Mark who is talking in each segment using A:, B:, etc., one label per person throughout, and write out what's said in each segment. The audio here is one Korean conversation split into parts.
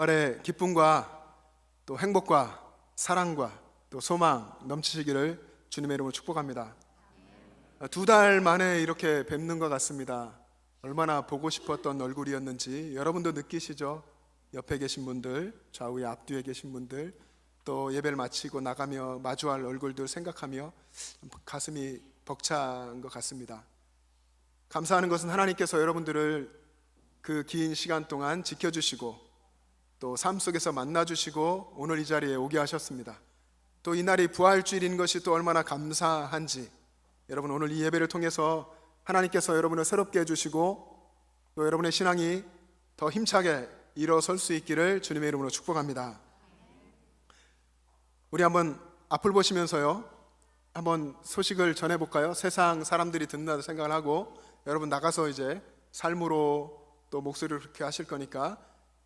A: 부활의 기쁨과 또 행복과 사랑과 또 소망 넘치시기를 주님의 이름으로 축복합니다. 2달 만에 이렇게 뵙는 것 같습니다. 얼마나 보고 싶었던 얼굴이었는지 여러분도 느끼시죠? 옆에 계신 분들, 좌우에 앞뒤에 계신 분들, 또 예배를 마치고 나가며 마주할 얼굴들 생각하며 가슴이 벅찬 것 같습니다. 감사하는 것은 하나님께서 여러분들을 그 긴 시간 동안 지켜주시고 또 삶 속에서 만나주시고 오늘 이 자리에 오게 하셨습니다. 또 이 날이 부활주일인 것이 또 얼마나 감사한지 여러분 오늘 이 예배를 통해서 하나님께서 여러분을 새롭게 해주시고 또 여러분의 신앙이 더 힘차게 일어설 수 있기를 주님의 이름으로 축복합니다. 우리 한번 앞을 보시면서요 한번 소식을 전해볼까요? 세상 사람들이 듣는다고 생각을 하고 여러분 나가서 이제 삶으로 또 목소리를 그렇게 하실 거니까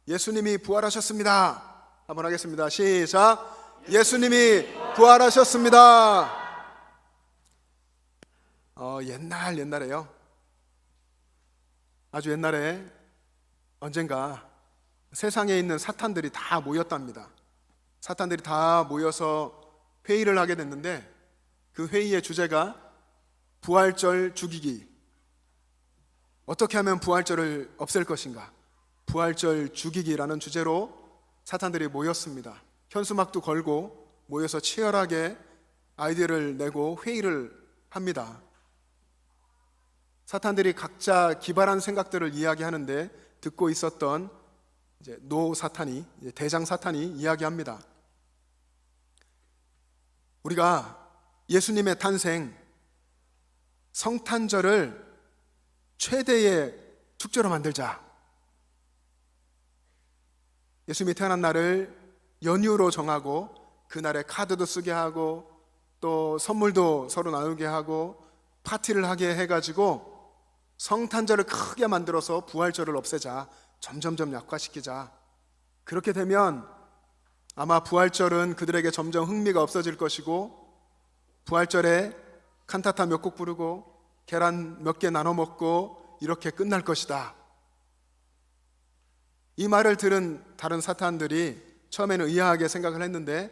A: 예수님이 부활하셨습니다 한번 하겠습니다. 시작! 예수님이 부활하셨습니다. 옛날에요 아주 옛날에 언젠가 세상에 있는 사탄들이 다 모였답니다. 사탄들이 다 모여서 회의를 하게 됐는데 그 회의의 주제가 부활절 죽이기, 어떻게 하면 부활절을 없앨 것인가, 부활절 죽이기라는 주제로 사탄들이 모였습니다. 현수막도 걸고 모여서 치열하게 아이디어를 내고 회의를 합니다. 사탄들이 각자 기발한 생각들을 이야기하는데 듣고 있었던 이제 사탄이, 대장 사탄이 이야기합니다. 우리가 예수님의 탄생 성탄절을 최대의 축제로 만들자. 예수님이 태어난 날을 연휴로 정하고 그날에 카드도 쓰게 하고 또 선물도 서로 나누게 하고 파티를 하게 해가지고 성탄절을 크게 만들어서 부활절을 없애자. 점점점 약화시키자. 그렇게 되면 아마 부활절은 그들에게 점점 흥미가 없어질 것이고 부활절에 칸타타 몇 곡 부르고 계란 몇 개 나눠 먹고 이렇게 끝날 것이다. 이 말을 들은 다른 사탄들이 처음에는 의아하게 생각을 했는데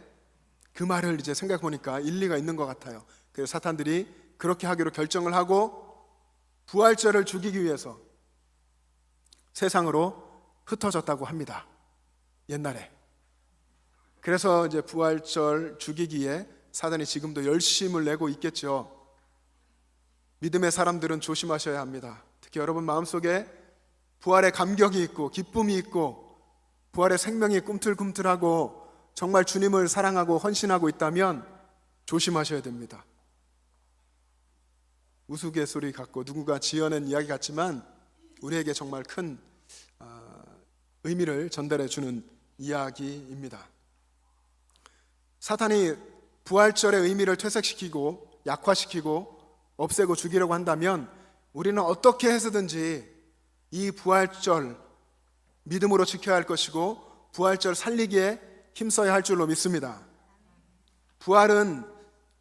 A: 그 말을 이제 생각해 보니까 일리가 있는 것 같아요. 그래서 사탄들이 그렇게 하기로 결정을 하고 부활절을 죽이기 위해서 세상으로 흩어졌다고 합니다. 옛날에. 그래서 이제 부활절 죽이기에 사단이 지금도 열심을 내고 있겠죠. 믿음의 사람들은 조심하셔야 합니다. 특히 여러분 마음속에 부활의 감격이 있고 기쁨이 있고 부활의 생명이 꿈틀꿈틀하고 정말 주님을 사랑하고 헌신하고 있다면 조심하셔야 됩니다. 우스갯소리 같고 누군가 지어낸 이야기 같지만 우리에게 정말 큰 의미를 전달해 주는 이야기입니다. 사탄이 부활절의 의미를 퇴색시키고 약화시키고 없애고 죽이려고 한다면 우리는 어떻게 해서든지 이 부활절 믿음으로 지켜야 할 것이고 부활절 살리기에 힘써야 할 줄로 믿습니다. 부활은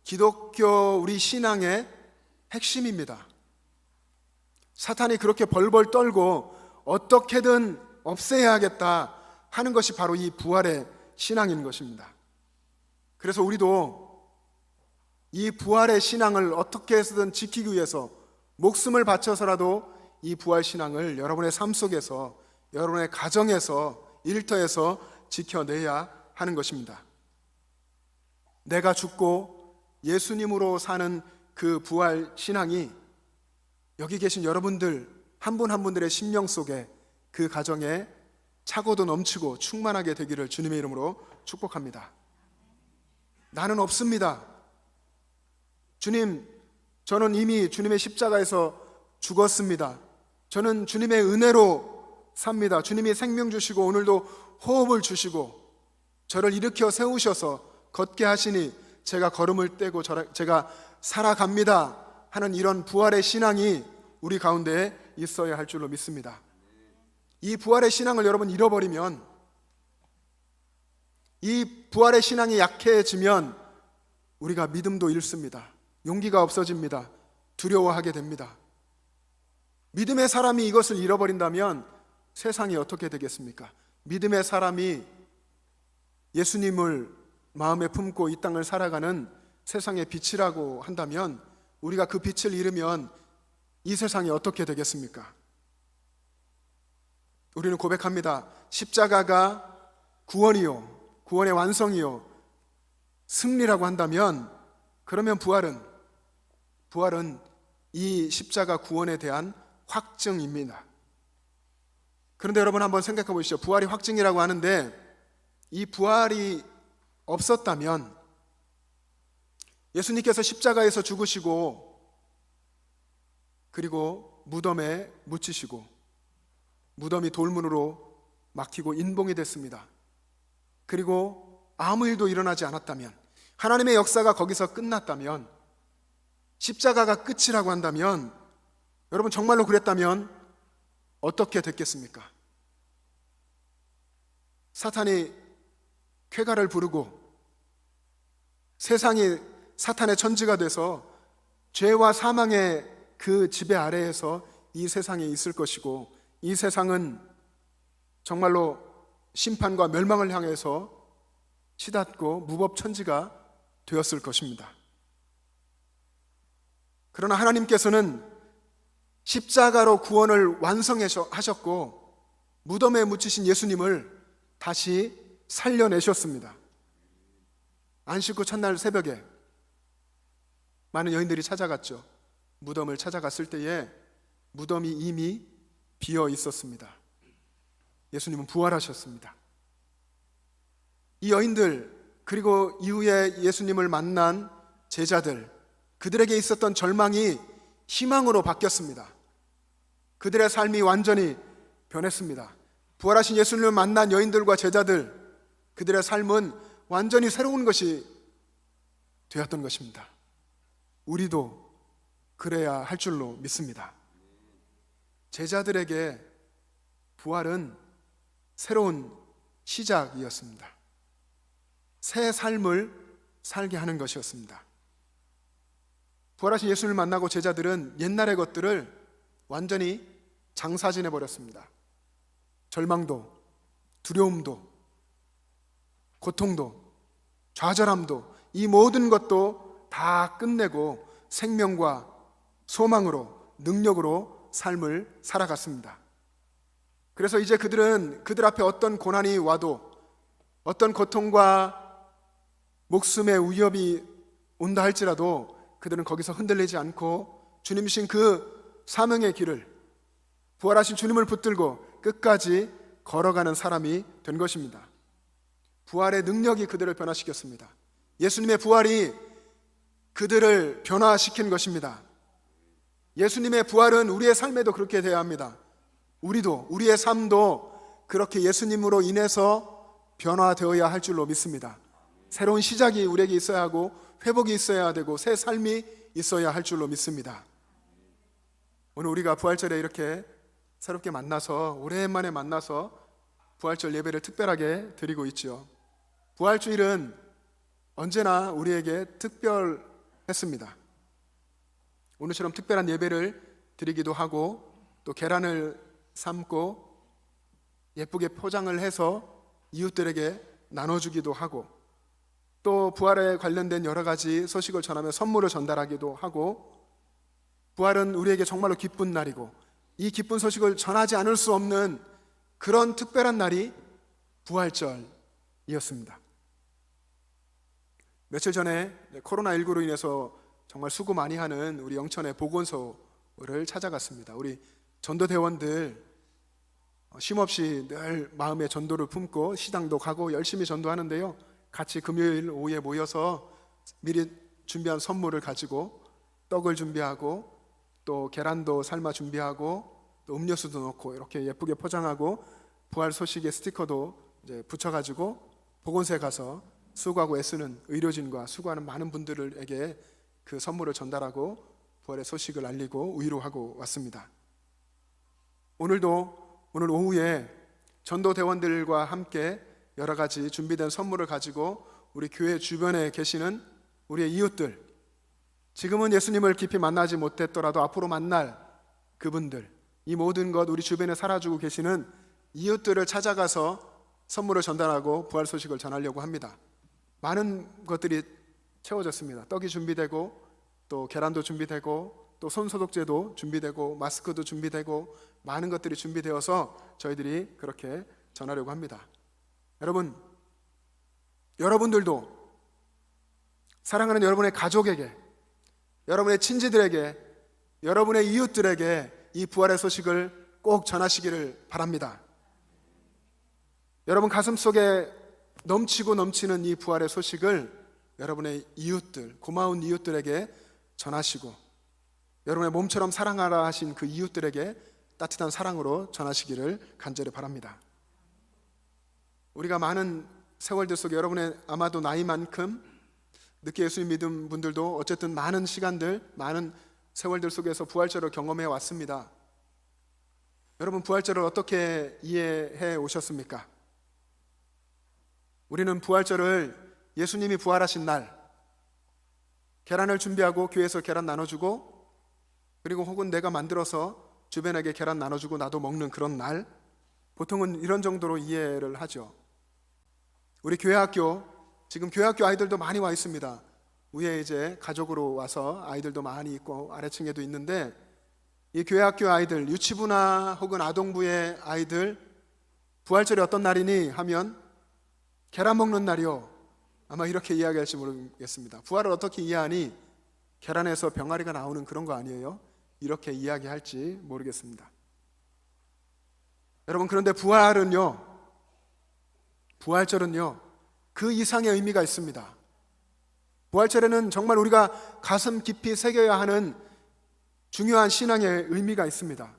A: 기독교 우리 신앙의 핵심입니다. 사탄이 그렇게 벌벌 떨고 어떻게든 없애야겠다 하는 것이 바로 이 부활의 신앙인 것입니다. 그래서 우리도 이 부활의 신앙을 어떻게 해서든 지키기 위해서 목숨을 바쳐서라도 이 부활 신앙을 여러분의 삶 속에서 여러분의 가정에서 일터에서 지켜내야 하는 것입니다. 내가 죽고 예수님으로 사는 그 부활 신앙이 여기 계신 여러분들 한 분 한 분들의 심령 속에 그 가정에 차고도 넘치고 충만하게 되기를 주님의 이름으로 축복합니다. 나는 없습니다. 주님, 저는 이미 주님의 십자가에서 죽었습니다. 저는 주님의 은혜로 삽니다. 주님이 생명 주시고 오늘도 호흡을 주시고 저를 일으켜 세우셔서 걷게 하시니 제가 걸음을 떼고 제가 살아갑니다 하는 이런 부활의 신앙이 우리 가운데에 있어야 할 줄로 믿습니다. 이 부활의 신앙을 여러분 잃어버리면, 이 부활의 신앙이 약해지면 우리가 믿음도 잃습니다. 용기가 없어집니다. 두려워하게 됩니다. 믿음의 사람이 이것을 잃어버린다면 세상이 어떻게 되겠습니까? 믿음의 사람이 예수님을 마음에 품고 이 땅을 살아가는 세상의 빛이라고 한다면, 우리가 그 빛을 잃으면 이 세상이 어떻게 되겠습니까? 우리는 고백합니다. 십자가가 구원이요, 구원의 완성이요, 승리라고 한다면, 그러면 부활은 이 십자가 구원에 대한 확증입니다. 그런데 여러분 한번 생각해 보시죠. 부활이 확증이라고 하는데, 이 부활이 없었다면, 예수님께서 십자가에서 죽으시고 그리고 무덤에 묻히시고 무덤이 돌문으로 막히고 인봉이 됐습니다. 그리고 아무 일도 일어나지 않았다면, 하나님의 역사가 거기서 끝났다면, 십자가가 끝이라고 한다면, 여러분 정말로 그랬다면 어떻게 됐겠습니까? 사탄이 쾌가를 부르고 세상이 사탄의 천지가 돼서 죄와 사망의 그 지배 아래에서 이 세상에 있을 것이고, 이 세상은 정말로 심판과 멸망을 향해서 치닫고 무법천지가 되었을 것입니다. 그러나 하나님께서는 십자가로 구원을 완성하셨고 무덤에 묻히신 예수님을 다시 살려내셨습니다. 안식 후 첫날 새벽에 많은 여인들이 찾아갔죠. 무덤을 찾아갔을 때에 무덤이 이미 비어 있었습니다. 예수님은 부활하셨습니다. 이 여인들, 그리고 이후에 예수님을 만난 제자들, 그들에게 있었던 절망이 희망으로 바뀌었습니다. 그들의 삶이 완전히 변했습니다. 부활하신 예수님을 만난 여인들과 제자들, 그들의 삶은 완전히 새로운 것이 되었던 것입니다. 우리도 그래야 할 줄로 믿습니다. 제자들에게 부활은 새로운 시작이었습니다. 새 삶을 살게 하는 것이었습니다. 부활하신 예수님을 만나고 제자들은 옛날의 것들을 완전히 장사지내 버렸습니다. 절망도, 두려움도, 고통도, 좌절함도, 이 모든 것도 다 끝내고 생명과 소망으로, 능력으로 삶을 살아갔습니다. 그래서 이제 그들은 그들 앞에 어떤 고난이 와도, 어떤 고통과 목숨의 위협이 온다 할지라도 그들은 거기서 흔들리지 않고 주님이신 그 사명의 길을, 부활하신 주님을 붙들고 끝까지 걸어가는 사람이 된 것입니다. 부활의 능력이 그들을 변화시켰습니다. 예수님의 부활이 그들을 변화시킨 것입니다. 예수님의 부활은 우리의 삶에도 그렇게 되어야 합니다. 우리도, 우리의 삶도 그렇게 예수님으로 인해서 변화되어야 할 줄로 믿습니다. 새로운 시작이 우리에게 있어야 하고 회복이 있어야 되고 새 삶이 있어야 할 줄로 믿습니다. 오늘 우리가 부활절에 이렇게 새롭게 만나서, 오랜만에 만나서 부활절 예배를 특별하게 드리고 있죠. 부활주일은 언제나 우리에게 특별했습니다. 오늘처럼 특별한 예배를 드리기도 하고, 또 계란을 삶고 예쁘게 포장을 해서 이웃들에게 나눠주기도 하고, 또 부활에 관련된 여러 가지 소식을 전하며 선물을 전달하기도 하고, 부활은 우리에게 정말로 기쁜 날이고, 이 기쁜 소식을 전하지 않을 수 없는 그런 특별한 날이 부활절이었습니다. 며칠 전에 코로나19로 인해서 정말 수고 많이 하는 우리 영천의 보건소를 찾아갔습니다. 우리 전도대원들 쉼없이 늘 마음의 전도를 품고 시당도 가고 열심히 전도하는데요, 같이 금요일 오후에 모여서 미리 준비한 선물을 가지고 떡을 준비하고 또 계란도 삶아 준비하고 또 음료수도 넣고 이렇게 예쁘게 포장하고 부활 소식의 스티커도 이제 붙여가지고 보건소에 가서 수고하고 애쓰는 의료진과 수고하는 많은 분들에게 그 선물을 전달하고 부활의 소식을 알리고 위로하고 왔습니다. 오늘 오후에 전도대원들과 함께 여러 가지 준비된 선물을 가지고 우리 교회 주변에 계시는 우리의 이웃들, 지금은 예수님을 깊이 만나지 못했더라도 앞으로 만날 그분들, 이 모든 것 우리 주변에 살아주고 계시는 이웃들을 찾아가서 선물을 전달하고 부활 소식을 전하려고 합니다. 많은 것들이 채워졌습니다. 떡이 준비되고 또 계란도 준비되고 또 손소독제도 준비되고 마스크도 준비되고 많은 것들이 준비되어서 저희들이 그렇게 전하려고 합니다. 여러분, 여러분들도 사랑하는 여러분의 가족에게, 여러분의 친지들에게, 여러분의 이웃들에게 이 부활의 소식을 꼭 전하시기를 바랍니다. 여러분 가슴속에 넘치고 넘치는 이 부활의 소식을 여러분의 이웃들, 고마운 이웃들에게 전하시고 여러분의 몸처럼 사랑하라 하신 그 이웃들에게 따뜻한 사랑으로 전하시기를 간절히 바랍니다. 우리가 많은 세월들 속에 여러분의 아마도 나이만큼 늦게 예수님 믿은 분들도 어쨌든 많은 시간들, 많은 세월들 속에서 부활절을 경험해 왔습니다. 여러분 부활절을 어떻게 이해해 오셨습니까? 우리는 부활절을 예수님이 부활하신 날 계란을 준비하고 교회에서 계란 나눠주고 그리고 혹은 내가 만들어서 주변에게 계란 나눠주고 나도 먹는 그런 날, 보통은 이런 정도로 이해를 하죠. 우리 교회학교, 지금 교회학교 아이들도 많이 와 있습니다. 위에 이제 가족으로 와서 아이들도 많이 있고 아래층에도 있는데 이 교회학교 아이들, 유치부나 혹은 아동부의 아이들 부활절이 어떤 날이니 하면 계란 먹는 날이요. 아마 이렇게 이야기할지 모르겠습니다. 부활을 어떻게 이해하니? 계란에서 병아리가 나오는 그런 거 아니에요? 이렇게 이야기할지 모르겠습니다. 여러분 그런데 부활절은요 그 이상의 의미가 있습니다. 부활절에는 정말 우리가 가슴 깊이 새겨야 하는 중요한 신앙의 의미가 있습니다.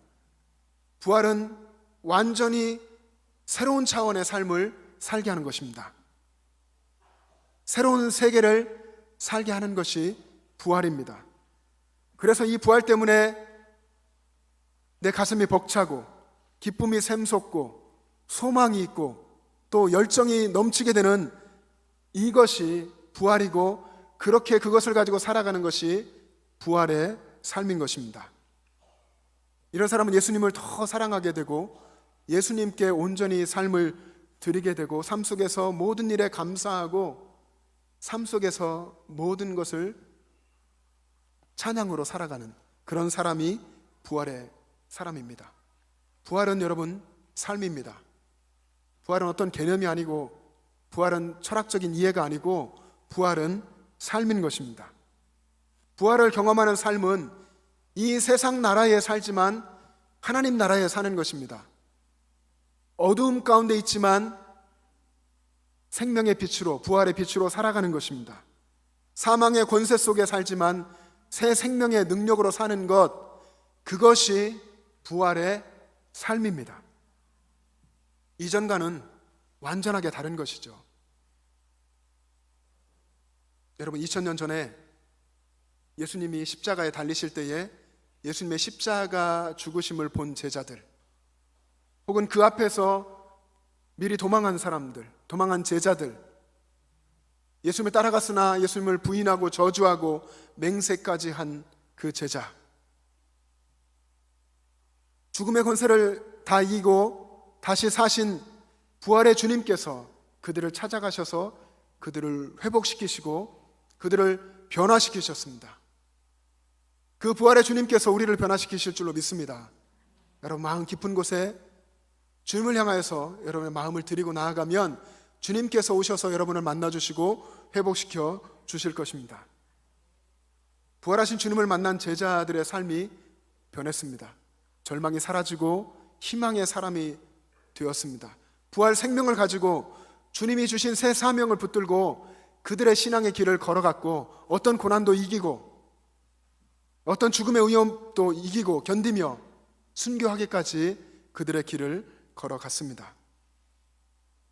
A: 부활은 완전히 새로운 차원의 삶을 살게 하는 것입니다. 새로운 세계를 살게 하는 것이 부활입니다. 그래서 이 부활 때문에 내 가슴이 벅차고 기쁨이 샘솟고 소망이 있고 또 열정이 넘치게 되는 이것이 부활이고 그렇게 그것을 가지고 살아가는 것이 부활의 삶인 것입니다. 이런 사람은 예수님을 더 사랑하게 되고 예수님께 온전히 삶을 드리게 되고 삶 속에서 모든 일에 감사하고 삶 속에서 모든 것을 찬양으로 살아가는 그런 사람이 부활의 사람입니다. 부활은 여러분 삶입니다. 부활은 어떤 개념이 아니고 부활은 철학적인 이해가 아니고 부활은 삶인 것입니다. 부활을 경험하는 삶은 이 세상 나라에 살지만 하나님 나라에 사는 것입니다. 어두움 가운데 있지만 생명의 빛으로, 부활의 빛으로 살아가는 것입니다. 사망의 권세 속에 살지만 새 생명의 능력으로 사는 것, 그것이 부활의 삶입니다. 이전과는 완전하게 다른 것이죠. 여러분 2000년 전에 예수님이 십자가에 달리실 때에 예수님의 십자가 죽으심을 본 제자들 혹은 그 앞에서 미리 도망한 사람들, 도망한 제자들, 예수님을 따라갔으나 예수님을 부인하고 저주하고 맹세까지 한 그 제자, 죽음의 권세를 다 이기고 다시 사신 부활의 주님께서 그들을 찾아가셔서 그들을 회복시키시고 그들을 변화시키셨습니다. 그 부활의 주님께서 우리를 변화시키실 줄로 믿습니다. 여러분 마음 깊은 곳에 주님을 향하여서 여러분의 마음을 드리고 나아가면 주님께서 오셔서 여러분을 만나주시고 회복시켜 주실 것입니다. 부활하신 주님을 만난 제자들의 삶이 변했습니다. 절망이 사라지고 희망의 사람이 되었습니다. 부활 생명을 가지고 주님이 주신 새 사명을 붙들고 그들의 신앙의 길을 걸어갔고 어떤 고난도 이기고 어떤 죽음의 위험도 이기고 견디며 순교하기까지 그들의 길을 걸어갔습니다.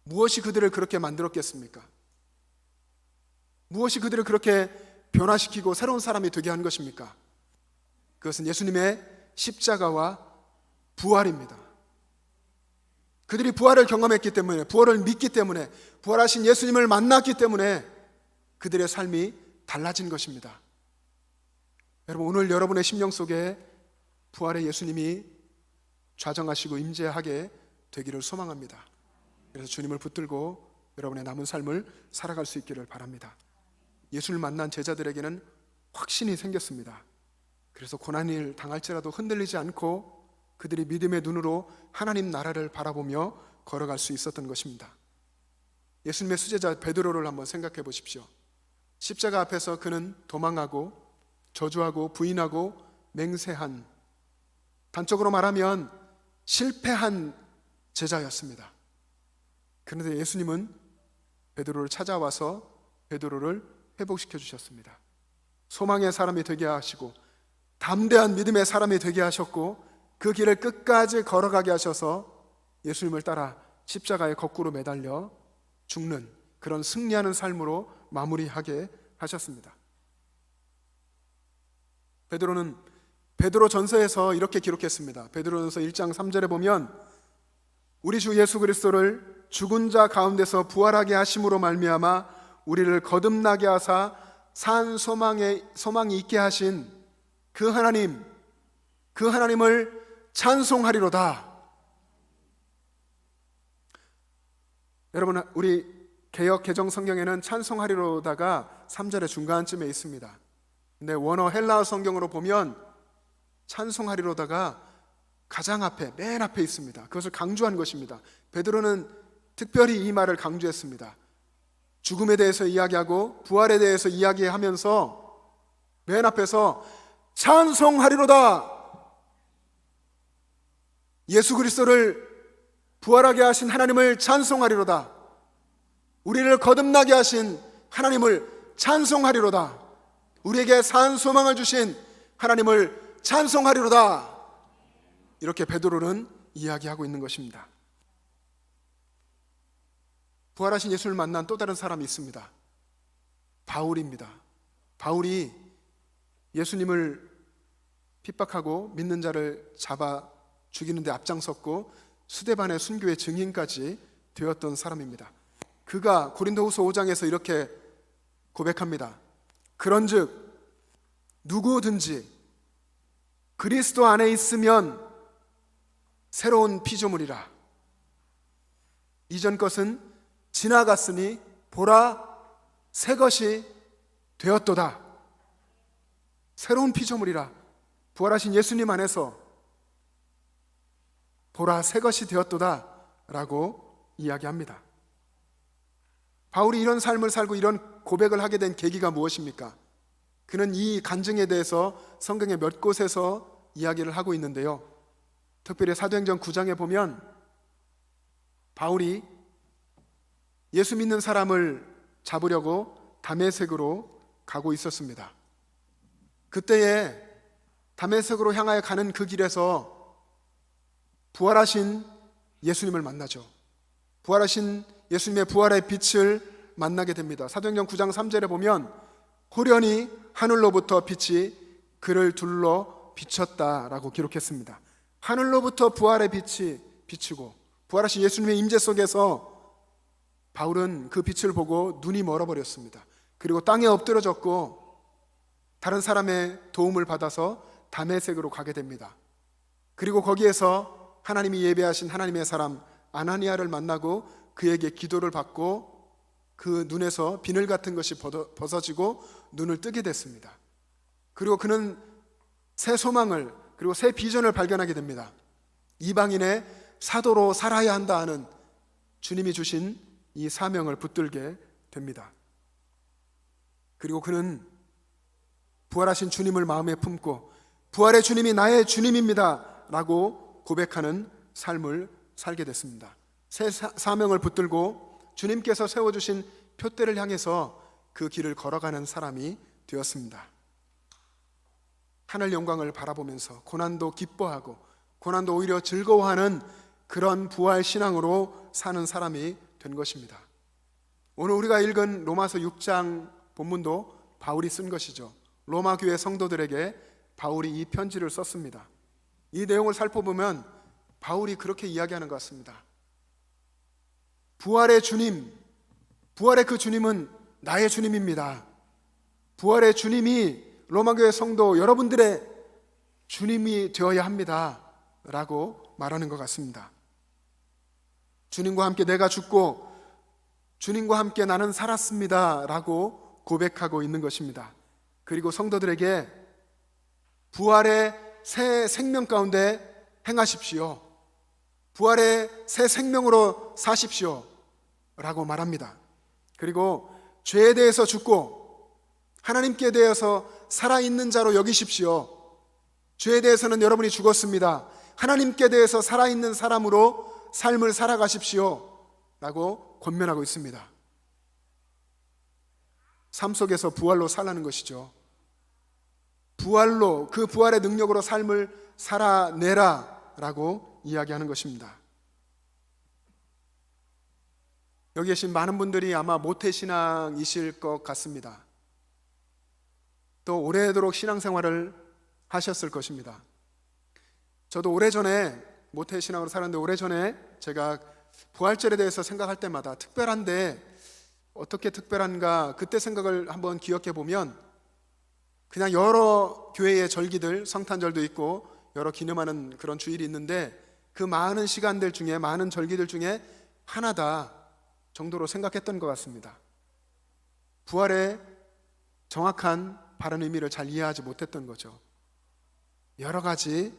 A: 무엇이 그들을 그렇게 만들었겠습니까? 무엇이 그들을 그렇게 변화시키고 새로운 사람이 되게 한 것입니까? 그것은 예수님의 십자가와 부활입니다. 그들이 부활을 경험했기 때문에, 부활을 믿기 때문에, 부활하신 예수님을 만났기 때문에 그들의 삶이 달라진 것입니다. 여러분 오늘 여러분의 심령 속에 부활의 예수님이 좌정하시고 임재하게 되기를 소망합니다. 그래서 주님을 붙들고 여러분의 남은 삶을 살아갈 수 있기를 바랍니다. 예수를 만난 제자들에게는 확신이 생겼습니다. 그래서 고난을 당할지라도 흔들리지 않고 그들이 믿음의 눈으로 하나님 나라를 바라보며 걸어갈 수 있었던 것입니다. 예수님의 수제자 베드로를 한번 생각해 보십시오. 십자가 앞에서 그는 도망하고 저주하고 부인하고 맹세한, 단적으로 말하면 실패한 제자였습니다. 그런데 예수님은 베드로를 찾아와서 베드로를 회복시켜 주셨습니다. 소망의 사람이 되게 하시고 담대한 믿음의 사람이 되게 하셨고 그 길을 끝까지 걸어가게 하셔서 예수님을 따라 십자가에 거꾸로 매달려 죽는 그런 승리하는 삶으로 마무리하게 하셨습니다. 베드로는 베드로전서에서 이렇게 기록했습니다. 베드로전서 1장 3절에 보면 우리 주 예수 그리스도를 죽은 자 가운데서 부활하게 하심으로 말미암아 우리를 거듭나게 하사 산 소망이 있게 하신 그 하나님을 찬송하리로다. 여러분, 우리 개역 개정 성경에는 찬송하리로다가 3절의 중간쯤에 있습니다. 근데 원어 헬라어 성경으로 보면 찬송하리로다가 가장 앞에, 맨 앞에 있습니다. 그것을 강조한 것입니다. 베드로는 특별히 이 말을 강조했습니다. 죽음에 대해서 이야기하고 부활에 대해서 이야기하면서 맨 앞에서 찬송하리로다. 예수 그리스도를 부활하게 하신 하나님을 찬송하리로다. 우리를 거듭나게 하신 하나님을 찬송하리로다. 우리에게 산 소망을 주신 하나님을 찬송하리로다. 이렇게 베드로는 이야기하고 있는 것입니다. 부활하신 예수를 만난 또 다른 사람이 있습니다. 바울입니다. 바울이 예수님을 핍박하고 믿는 자를 잡아 죽이는 데 앞장섰고 스데반의 순교의 증인까지 되었던 사람입니다. 그가 고린도후서 5장에서 이렇게 고백합니다. 그런즉 누구든지 그리스도 안에 있으면 새로운 피조물이라. 이전 것은 지나갔으니 보라 새 것이 되었도다. 새로운 피조물이라. 부활하신 예수님 안에서 보라 새 것이 되었도다 라고 이야기합니다. 바울이 이런 삶을 살고 이런 고백을 하게 된 계기가 무엇입니까? 그는 이 간증에 대해서 성경의 몇 곳에서 이야기를 하고 있는데요, 특별히 사도행전 9장에 보면 바울이 예수 믿는 사람을 잡으려고 다메섹으로 가고 있었습니다. 그때에 다메섹으로 향하여 가는 그 길에서 부활하신 예수님을 만나죠. 부활하신 예수님의 부활의 빛을 만나게 됩니다. 사도행전 9장 3절에 보면 호련히 하늘로부터 빛이 그를 둘러 비쳤다라고 기록했습니다. 하늘로부터 부활의 빛이 비치고 부활하신 예수님의 임재 속에서 바울은 그 빛을 보고 눈이 멀어버렸습니다. 그리고 땅에 엎드러졌고 다른 사람의 도움을 받아서 다메섹으로 가게 됩니다. 그리고 거기에서 하나님이 예배하신 하나님의 사람 아나니아를 만나고 그에게 기도를 받고 그 눈에서 비늘 같은 것이 벗어지고 눈을 뜨게 됐습니다. 그리고 그는 새 소망을 그리고 새 비전을 발견하게 됩니다. 이방인의 사도로 살아야 한다 하는 주님이 주신 이 사명을 붙들게 됩니다. 그리고 그는 부활하신 주님을 마음에 품고 부활의 주님이 나의 주님입니다 라고 고백하는 삶을 살게 됐습니다. 새 사명을 붙들고 주님께서 세워주신 표대를 향해서 그 길을 걸어가는 사람이 되었습니다. 하늘 영광을 바라보면서 고난도 기뻐하고 고난도 오히려 즐거워하는 그런 부활 신앙으로 사는 사람이 된 것입니다. 오늘 우리가 읽은 로마서 6장 본문도 바울이 쓴 것이죠. 로마 교회 성도들에게 바울이 이 편지를 썼습니다. 이 내용을 살펴보면 바울이 그렇게 이야기하는 것 같습니다. 부활의 주님, 부활의 그 주님은 나의 주님입니다. 부활의 주님이 로마교회 성도 여러분들의 주님이 되어야 합니다 라고 말하는 것 같습니다. 주님과 함께 내가 죽고 주님과 함께 나는 살았습니다 라고 고백하고 있는 것입니다. 그리고 성도들에게 부활의 새 생명 가운데 행하십시오. 부활의 새 생명으로 사십시오 라고 말합니다. 그리고 죄에 대해서 죽고 하나님께 대해서 살아있는 자로 여기십시오. 죄에 대해서는 여러분이 죽었습니다. 하나님께 대해서 살아있는 사람으로 삶을 살아가십시오 라고 권면하고 있습니다. 삶 속에서 부활로 살라는 것이죠. 부활로, 그 부활의 능력으로 삶을 살아내라 라고 이야기하는 것입니다. 여기 계신 많은 분들이 아마 모태신앙이실 것 같습니다. 또 오래도록 신앙생활을 하셨을 것입니다. 저도 오래전에 모태신앙으로 살았는데, 오래전에 제가 부활절에 대해서 생각할 때마다 특별한데 어떻게 특별한가 그때 생각을 한번 기억해 보면, 그냥 여러 교회의 절기들, 성탄절도 있고 여러 기념하는 그런 주일이 있는데 그 많은 시간들 중에, 많은 절기들 중에 하나다 정도로 생각했던 것 같습니다. 부활의 정확한 바른 의미를 잘 이해하지 못했던 거죠. 여러 가지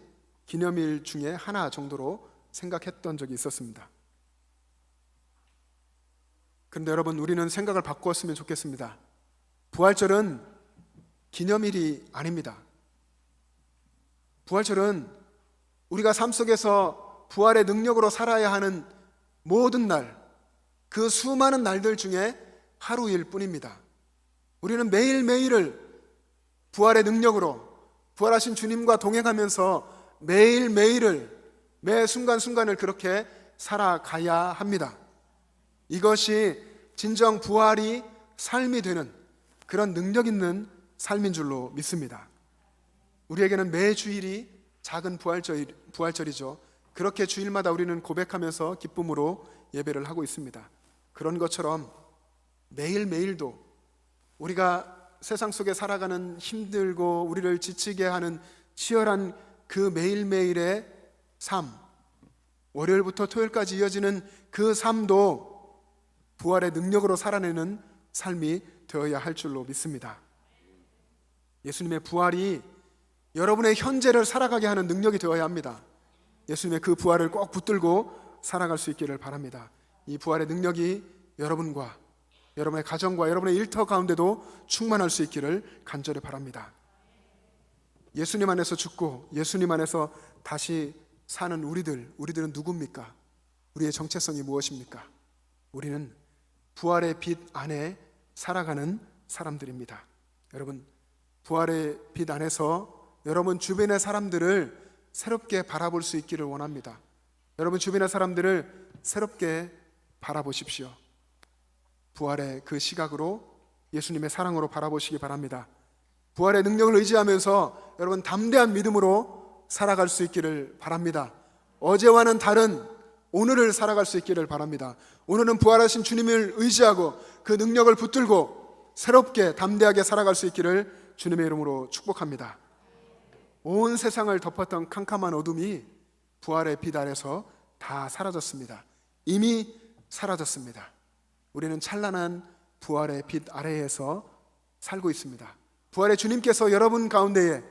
A: 기념일 중에 하나 정도로 생각했던 적이 있었습니다. 그런데 여러분, 우리는 생각을 바꾸었으면 좋겠습니다. 부활절은 기념일이 아닙니다. 부활절은 우리가 삶 속에서 부활의 능력으로 살아야 하는 모든 날, 그 수많은 날들 중에 하루일 뿐입니다. 우리는 매일매일을 부활의 능력으로, 부활하신 주님과 동행하면서 매일매일을, 매 순간순간을 그렇게 살아가야 합니다. 이것이 진정 부활이 삶이 되는 그런 능력 있는 삶인 줄로 믿습니다. 우리에게는 매 주일이 작은 부활절이죠. 그렇게 주일마다 우리는 고백하면서 기쁨으로 예배를 하고 있습니다. 그런 것처럼 매일매일도 우리가 세상 속에 살아가는 힘들고 우리를 지치게 하는 치열한 그 매일매일의 삶, 월요일부터 토요일까지 이어지는 그 삶도 부활의 능력으로 살아내는 삶이 되어야 할 줄로 믿습니다. 예수님의 부활이 여러분의 현재를 살아가게 하는 능력이 되어야 합니다. 예수님의 그 부활을 꼭 붙들고 살아갈 수 있기를 바랍니다. 이 부활의 능력이 여러분과 여러분의 가정과 여러분의 일터 가운데도 충만할 수 있기를 간절히 바랍니다. 예수님 안에서 죽고 예수님 안에서 다시 사는 우리들은 누굽니까? 우리의 정체성이 무엇입니까? 우리는 부활의 빛 안에 살아가는 사람들입니다. 여러분, 부활의 빛 안에서 여러분 주변의 사람들을 새롭게 바라볼 수 있기를 원합니다. 여러분 주변의 사람들을 새롭게 바라보십시오. 부활의 그 시각으로, 예수님의 사랑으로 바라보시기 바랍니다. 부활의 능력을 의지하면서 여러분 담대한 믿음으로 살아갈 수 있기를 바랍니다. 어제와는 다른 오늘을 살아갈 수 있기를 바랍니다. 오늘은 부활하신 주님을 의지하고 그 능력을 붙들고 새롭게 담대하게 살아갈 수 있기를 주님의 이름으로 축복합니다. 온 세상을 덮었던 캄캄한 어둠이 부활의 빛 아래서 다 사라졌습니다. 이미 사라졌습니다. 우리는 찬란한 부활의 빛 아래에서 살고 있습니다. 부활의 주님께서 여러분 가운데에,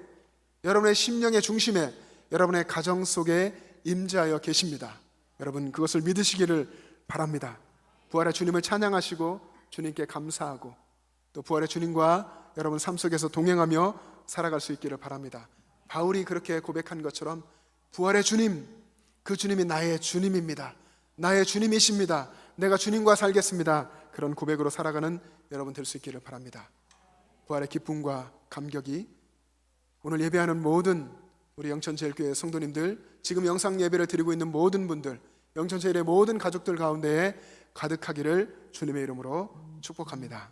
A: 여러분의 심령의 중심에, 여러분의 가정 속에 임재하여 계십니다. 여러분 그것을 믿으시기를 바랍니다. 부활의 주님을 찬양하시고 주님께 감사하고 또 부활의 주님과 여러분 삶 속에서 동행하며 살아갈 수 있기를 바랍니다. 바울이 그렇게 고백한 것처럼 부활의 주님, 그 주님이 나의 주님입니다. 나의 주님이십니다. 내가 주님과 살겠습니다. 그런 고백으로 살아가는 여러분 될 수 있기를 바랍니다. 부활의 기쁨과 감격이 오늘 예배하는 모든 우리 영천제일교회 성도님들, 지금 영상 예배를 드리고 있는 모든 분들, 영천제일의 모든 가족들 가운데에 가득하기를 주님의 이름으로 축복합니다.